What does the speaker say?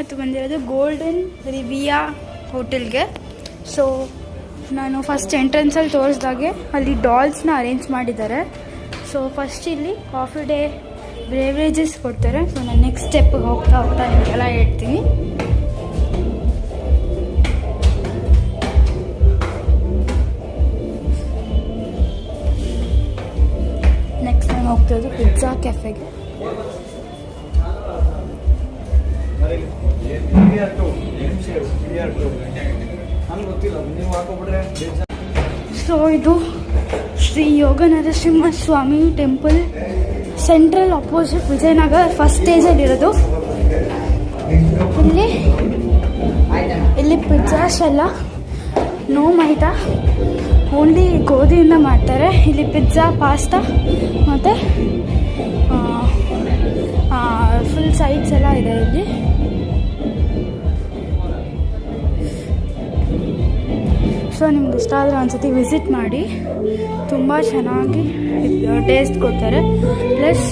ಇವತ್ತು ಬಂದಿರೋದು ಗೋಲ್ಡನ್ ರಿವಿಯಾ ಹೋಟೆಲ್ಗೆ. ಸೊ ನಾನು ಫಸ್ಟ್ ಎಂಟ್ರೆನ್ಸಲ್ಲಿ ತೋರಿಸ್ದಾಗೆ ಅಲ್ಲಿ ಡಾಲ್ಸ್ನ ಅರೇಂಜ್ ಮಾಡಿದ್ದಾರೆ. ಸೊ ಫಸ್ಟ್ ಇಲ್ಲಿ ಕಾಫಿ ಡೇ ಬ್ರೇವರೇಜಸ್ ಕೊಡ್ತಾರೆ. ಸೊ ನಾನು ನೆಕ್ಸ್ಟ್ ಸ್ಟೆಪ್ಗೆ ಹೋಗ್ತಾ ನಿಮಗೆಲ್ಲ ಹೇಳ್ತೀನಿ. ನೆಕ್ಸ್ಟ್ ನಾನು ಹೋಗ್ತಿರೋದು ಪಿಜ್ಜಾ ಕೆಫೆಗೆ. ಸೊ ಇದು Shri Yoga Narasimha Swamy temple, central opposite Vijayanagar, first ಸ್ಟೇಜಲ್ಲಿರೋದು. ಇಲ್ಲಿ ಪಿಜ್ಜಾಸ್ ಎಲ್ಲ ನೋ ಮೈದಾ, ಓನ್ಲಿ ಗೋಧಿಯಿಂದ ಮಾಡ್ತಾರೆ. ಇಲ್ಲಿ ಪಿಜ್ಜಾ, ಪಾಸ್ತಾ ಮತ್ತು ಫುಲ್ ಸೈಡ್ಸ್ ಎಲ್ಲ ಇದೆ ಇಲ್ಲಿ. ಸೊ ನಿಮ್ಗೆ ಇಷ್ಟ ಆದರೆ ಒಂದ್ಸತಿ ವಿಸಿಟ್ ಮಾಡಿ, ತುಂಬ ಚೆನ್ನಾಗಿ ಟೇಸ್ಟ್ ಕೊಡ್ತಾರೆ. ಪ್ಲಸ್